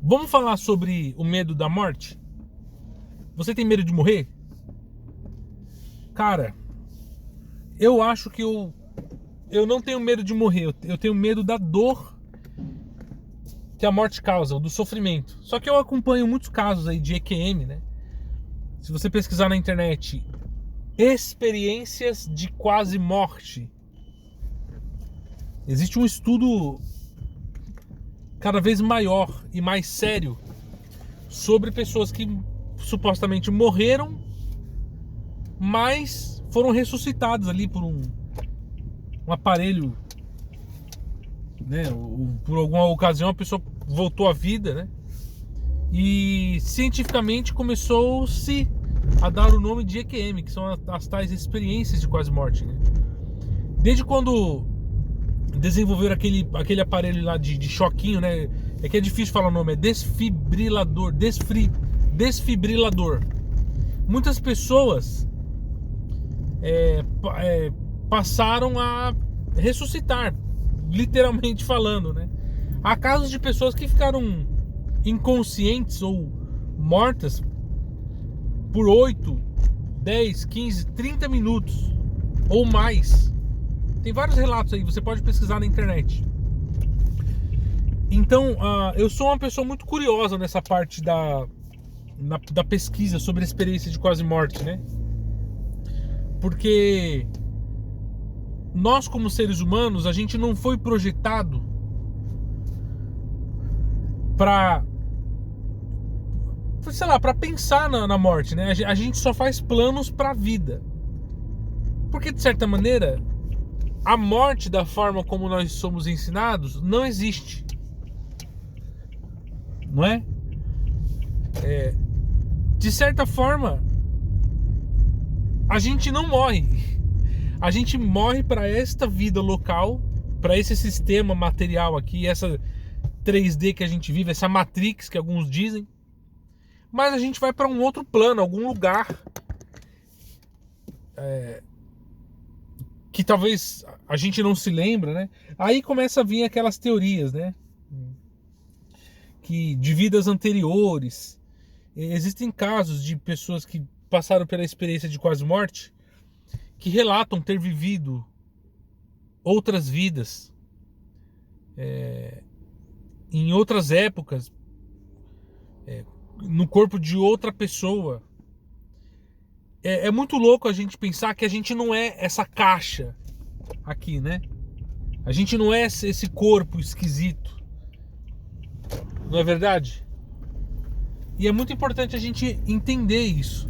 Vamos falar sobre o medo da morte? Você tem medo de morrer? Cara, eu acho que eu não tenho medo de morrer. Eu tenho medo da dor que a morte causa, do sofrimento. Só que eu acompanho muitos casos aí de EQM, né? Se você pesquisar na internet, experiências de quase morte, existe um estudo cada vez maior e mais sério sobre pessoas que supostamente morreram, mas foram ressuscitadas ali por um aparelho, né? Por alguma ocasião a pessoa voltou à vida, né? E cientificamente começou-se a dar o nome de EQM, que são as tais experiências de quase morte, né? Desde quando desenvolveram aquele aparelho lá de choquinho, né? É que é difícil falar o nome, é desfibrilador. Muitas pessoas passaram a ressuscitar, literalmente falando, né? Há casos de pessoas que ficaram inconscientes ou mortas por 8, 10, 15, 30 minutos ou mais. Tem vários relatos aí, você pode pesquisar na internet. Então, eu sou uma pessoa muito curiosa nessa parte da pesquisa sobre a experiência de quase morte, né? Porque nós, como seres humanos, a gente não foi projetado para, sei lá, para pensar na morte, né? A gente só faz planos para a vida. Porque, de certa maneira, a morte, da forma como nós somos ensinados, não existe. Não é? De certa forma, a gente não morre. A gente morre para esta vida local, para esse sistema material aqui, essa 3D que a gente vive, essa Matrix que alguns dizem. Mas a gente vai para um outro plano, algum lugar que talvez a gente não se lembra, né? Aí começa a vir aquelas teorias, né? Que de vidas anteriores. Existem casos de pessoas que passaram pela experiência de quase morte que relatam ter vivido outras vidas em outras épocas, no corpo de outra pessoa. É muito louco a gente pensar que a gente não é essa caixa aqui, né? A gente não é esse corpo esquisito. Não é verdade? E é muito importante a gente entender isso.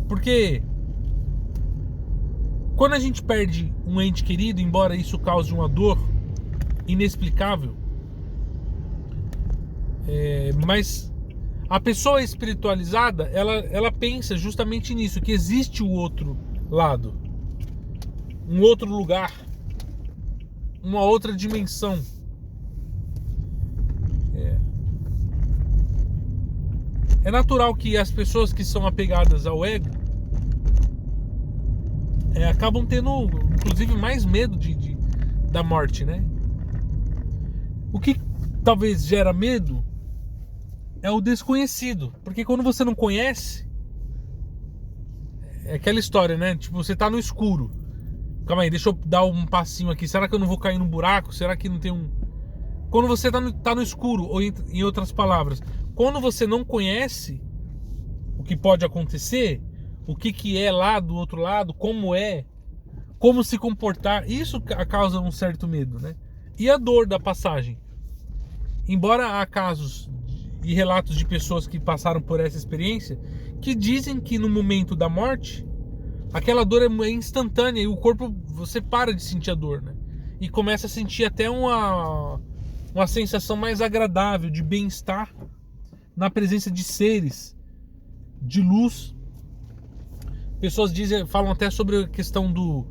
Porque quando a gente perde um ente querido, embora isso cause uma dor inexplicável, mas a pessoa espiritualizada, ela pensa justamente nisso, que existe o outro lado, um outro lugar, uma outra dimensão. É natural que as pessoas que são apegadas ao ego acabam tendo, inclusive, mais medo da morte, né? O que talvez gera medo é o desconhecido. Porque quando você não conhece, é aquela história, né? Tipo, você tá no escuro. Calma aí, deixa eu dar um passinho aqui. Será que eu não vou cair num buraco? Será que não tem um... Quando você tá no escuro, ou em outras palavras, quando você não conhece o que pode acontecer, o que é lá do outro lado, como se comportar, isso causa um certo medo, né? E a dor da passagem. Embora há casos e relatos de pessoas que passaram por essa experiência que dizem que no momento da morte aquela dor é instantânea e o corpo, você para de sentir a dor, né? E começa a sentir até uma sensação mais agradável de bem-estar na presença de seres de luz. Pessoas falam até sobre a questão do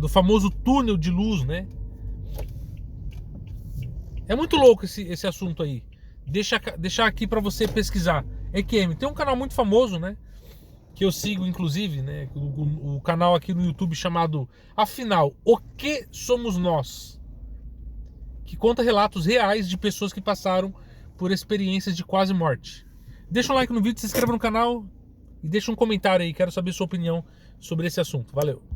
famoso túnel de luz, né? É muito louco esse assunto aí. Deixar aqui para você pesquisar. EQM. Tem um canal muito famoso, né? Que eu sigo, inclusive, né? O canal aqui no YouTube chamado Afinal, O Que Somos Nós? Que conta relatos reais de pessoas que passaram por experiências de quase morte. Deixa um like no vídeo, se inscreva no canal e deixa um comentário aí, quero saber sua opinião sobre esse assunto. Valeu!